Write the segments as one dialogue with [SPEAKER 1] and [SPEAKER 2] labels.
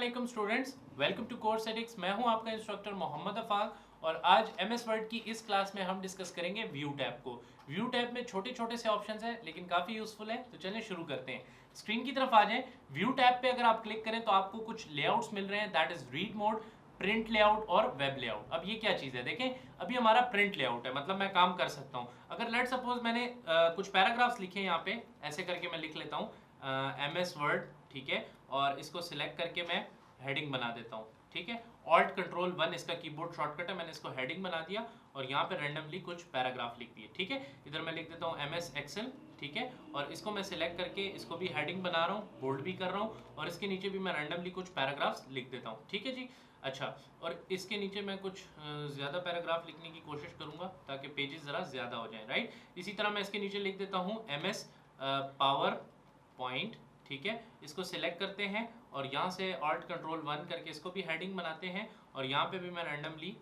[SPEAKER 1] वालेकुम students, welcome to course एडिक्स। मैं हूं आपका इंस्ट्रक्टर मोहम्मद अफाक और आज एमएस वर्ड की इस क्लास में हम डिस्कस करेंगे व्यू टैब को। व्यू टैब में छोटे छोटे से ऑप्शंस हैं लेकिन काफ़ी यूजफुल है, तो चलिए शुरू करते हैं। स्क्रीन की तरफ आ जाएं। व्यू टैब पे अगर आप क्लिक करें तो आपको कुछ लेआउट्स मिल रहे हैं, that is read mode, print layout और वेब लेआउट। अब ये क्या चीज़ है, देखें अभी हमारा प्रिंट लेआउट है, मतलब मैं काम कर सकता हूँ। अगर लेट सपोज मैंने कुछ पैराग्राफ्स लिखे हैं यहाँ पे, ऐसे करके मैं लिख लेता हूँ एमएस वर्ड, ठीक है, और इसको सिलेक्ट करके मैं हेडिंग बना देता हूँ, ठीक है। ऑल्ट कंट्रोल 1 इसका कीबोर्ड शॉर्टकट है, मैंने इसको हेडिंग बना दिया और यहाँ पे रैंडमली कुछ पैराग्राफ लिख दिए, ठीक है। इधर मैं लिख देता हूँ एमएस एक्सेल, ठीक है, और इसको मैं सिलेक्ट करके इसको भी हेडिंग बना रहा हूँ, बोल्ड भी कर रहा हूँ और इसके नीचे भी मैं रैंडमली कुछ पैराग्राफ्स लिख देता हूँ, ठीक है जी। अच्छा, और इसके नीचे मैं कुछ ज़्यादा पैराग्राफ लिखने की कोशिश करूँगा ताकि पेजेस ज़रा ज़्यादा हो जाए, राइट। इसी तरह मैं इसके नीचे लिख देता हूँ एमएस पावर पॉइंट, ठीक है। इसको सिलेक्ट करते हैं और यहाँ से ऑल्ट कंट्रोल 1 करके इसको भी हेडिंग बनाते हैं और यहाँ पे भी मैं रैंडमली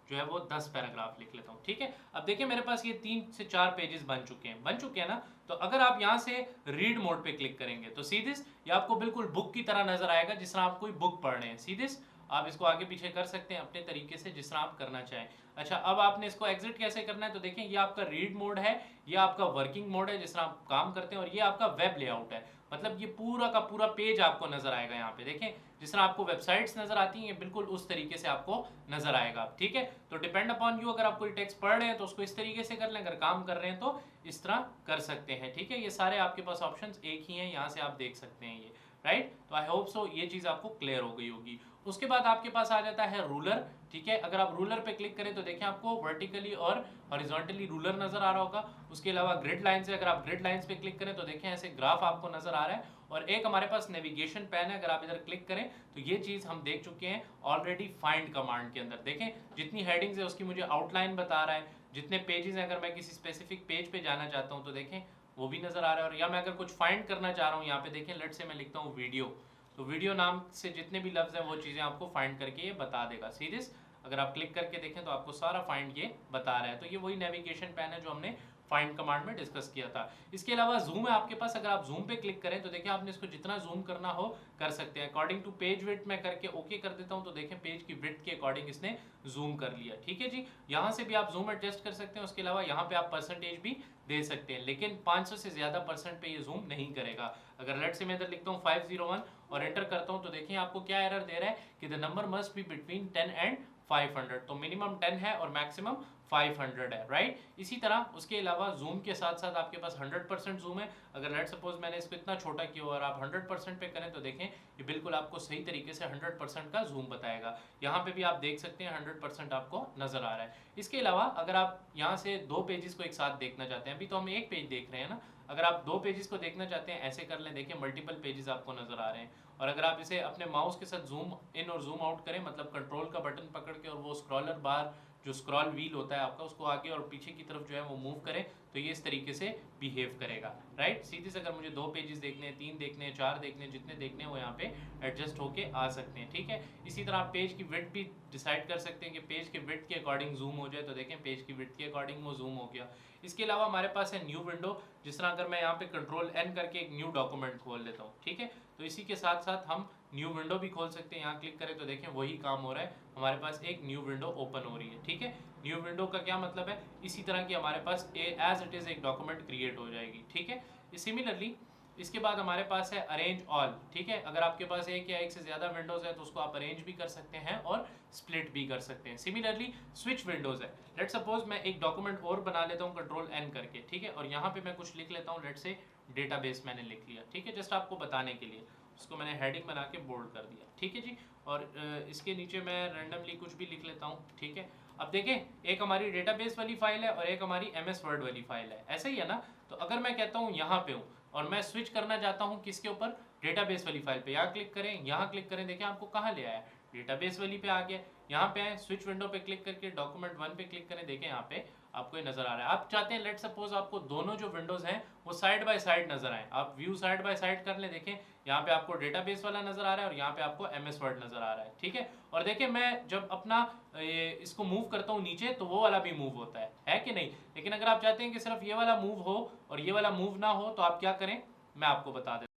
[SPEAKER 1] जो है वो 10 पैराग्राफ लिख लेता हूँ, ठीक है। अब देखिए मेरे पास ये 3 से 4 पेजेस बन चुके हैं ना। तो अगर आप यहाँ से रीड मोड पे क्लिक करेंगे तो सीधे ये आपको बिल्कुल बुक की तरह नजर आएगा, जिस तरह आप कोई बुक पढ़ रहे हैं। सीधे आप इसको आगे पीछे कर सकते हैं अपने तरीके से, जिस तरह आप करना चाहें। अच्छा, अब आपने इसको एग्जिट कैसे करना है, तो देखें ये आपका रीड मोड है, ये आपका वर्किंग मोड है जिस तरह आप काम करते हैं, और ये आपका वेब लेआउट है, मतलब ये पूरा का पूरा पेज आपको नजर आएगा। यहाँ पे देखें जिस तरह आपको वेबसाइट्स नजर आती हैं, बिल्कुल उस तरीके से आपको नजर आएगा, ठीक है। तो डिपेंड अपॉन यू, अगर आप कोई टेक्स्ट पढ़ रहे हैं तो उसको इस तरीके से कर लें, अगर काम कर रहे हैं तो इस तरह कर सकते हैं, ठीक है। ये सारे आपके पास ऑप्शंस एक ही हैं, यहाँ से आप देख सकते हैं ये, राइट। तो आई होप सो ये चीज़ आपको क्लियर हो गई होगी। उसके बाद आपके पास आ जाता है रूलर, ठीक है। अगर आप रूलर पे क्लिक करें तो देखें आपको वर्टिकली और हॉरिजॉन्टली रूलर नजर आ रहा होगा। उसके अलावा ग्रिड लाइन से अगर आप ग्रिड लाइंस पे क्लिक करें तो देखें ऐसे ग्राफ आपको नजर आ रहा है। और एक हमारे पास नेविगेशन पेन है, अगर आप इधर क्लिक करें तो ये चीज़ हम देख चुके हैं ऑलरेडी फाइंड कमांड के अंदर। देखें जितनी हेडिंग्स है उसकी मुझे आउटलाइन बता रहा है, जितने पेजेस हैं अगर मैं किसी स्पेसिफिक पेज पे जाना चाहता हूँ तो देखें वो भी नजर आ रहा है। और या मैं अगर कुछ फाइंड करना चाह रहा हूँ, यहाँ पे देखें लेट से मैं लिखता हूँ वीडियो, तो वीडियो नाम से जितने भी लफ्ज हैं वो चीज़ें आपको फाइंड करके ये बता देगा। सीधे अगर आप क्लिक करके देखें तो आपको सारा फाइंड ये बता रहा है। तो ये वही नेविगेशन पेन है जो हमने फाइंड कमांड में डिस्कस किया था। इसके अलावा जूम है आपके पास, अगर आप जूम पे क्लिक करें तो देखिए आपने इसको जितना जूम करना हो कर सकते हैं। अकॉर्डिंग टू पेज विड्थ मैं करके ओके कर देता हूं तो देखें पेज की विड्थ के अकॉर्डिंग इसने जूम कर लिया, ठीक है जी। यहाँ से भी आप जूम एडजस्ट कर सकते हैं। उसके अलावा यहाँ पे आप परसेंटेज भी दे सकते हैं, लेकिन 500 से ज्यादा परसेंट पे ये जूम नहीं करेगा। अगर लेट से मैं इधर लिखता हूँ 501 और एंटर करता हूँ तो देखिए आपको क्या एरर दे रहा है कि the number must be between 10 and 500, तो मिनिमम 10 है और मैक्सिमम 500 है, राइट। इसी तरह उसके अलावा जूम के साथ साथ आपके पास 100% जूम है। अगर लेट सपोज मैंने इसको इतना छोटा किया और आप 100% पे करें तो देखें ये बिल्कुल आपको सही तरीके से 100% का जूम बताएगा। यहाँ पे भी आप देख सकते हैं 100% आपको नजर आ रहा है। इसके अलावा अगर आप यहाँ से 2 पेजेस को एक साथ देखना चाहते हैं, अभी तो हम एक पेज देख रहे हैं ना, अगर आप 2 पेजेस को देखना चाहते हैं ऐसे कर लें, देखिए मल्टीपल पेजेस आपको नजर आ रहे हैं। और अगर आप इसे अपने माउस के साथ जूम इन और जूम आउट करें, मतलब कंट्रोल का बटन पकड़ के और वो स्क्रॉलर बार जो स्क्रॉल व्हील होता है आपका उसको आगे और पीछे की तरफ जो है वो मूव करें तो ये इस तरीके से बिहेव करेगा, राइट। सीधे से अगर मुझे 2 पेजेस देखने हैं, 3 देखने हैं, 4 देखने हैं, जितने देखने हैं वो यहाँ पे एडजस्ट होके आ सकते हैं, ठीक है। इसी तरह आप पेज की विड्थ भी डिसाइड कर सकते हैं कि पेज के विड्थ के अकॉर्डिंग जूम हो जाए, तो देखें पेज की विड्थ के अकॉर्डिंग वो जूम हो गया। इसके अलावा हमारे पास है न्यू विंडो, जिस तरह अगर मैं यहाँ पे कंट्रोल N करके एक न्यू डॉक्यूमेंट खोल लेता हूँ, ठीक है, तो इसी के साथ साथ हम न्यू विंडो भी खोल सकते हैं। यहाँ क्लिक करें तो देखें वही काम हो रहा है, हमारे पास एक न्यू विंडो ओपन हो रही है, ठीक है। न्यू विंडो का क्या मतलब है, इसी तरह की हमारे पास एज इट इज एक डॉक्यूमेंट क्रिएट हो जाएगी, ठीक है। सिमिलरली इसके बाद हमारे पास है अरेंज ऑल, ठीक है। अगर आपके पास एक या एक से ज्यादा विंडोज है तो उसको आप अरेंज भी कर सकते हैं और स्प्लिट भी कर सकते हैं। सिमिलरली स्विच विंडोज है, लेट सपोज मैं एक डॉक्यूमेंट और बना लेता हूँ कंट्रोल N करके, ठीक है, और यहाँ पे मैं कुछ लिख लेता हूँ, लेट से डेटाबेस मैंने लिख लिया, ठीक है, जस्ट आपको बताने के लिए उसको मैंने हेडिंग बना के बोल्ड कर दिया, ठीक है जी। और इसके नीचे मैं रैंडमली कुछ भी लिख लेता हूँ, ठीक है। अब देखें एक हमारी डेटाबेस वाली फाइल है और एक हमारी एमएस वर्ड वाली फाइल है, ऐसा ही है ना। तो अगर मैं कहता हूँ यहाँ पे हूँ और मैं स्विच करना चाहता हूँ किसके ऊपर, डेटाबेस वाली फाइल पे, यहाँ क्लिक करें, यहाँ क्लिक करें, देखें आपको कहाँ ले आया, डेटाबेस वाली पे आ गया। यहाँ पे आए स्विच विंडो पे क्लिक करके डॉक्यूमेंट 1 पे क्लिक करें, देखें यहाँ पे आपको ये नजर आ रहा है। आप चाहते हैं लेट सपोज आपको दोनों जो विंडोज हैं वो साइड बाय साइड नजर आए, आप व्यू साइड बाय साइड कर ले, देखें यहाँ पे आपको डेटाबेस वाला नजर आ रहा है और यहाँ पे आपको एमएस वर्ड नजर आ रहा है, ठीक है। और देखिए मैं जब अपना इसको मूव करता हूँ नीचे तो वो वाला भी मूव होता है कि नहीं। लेकिन अगर आप चाहते हैं कि सिर्फ ये वाला मूव हो और ये वाला मूव ना हो तो आप क्या करें, मैं आपको बता देता हूँ।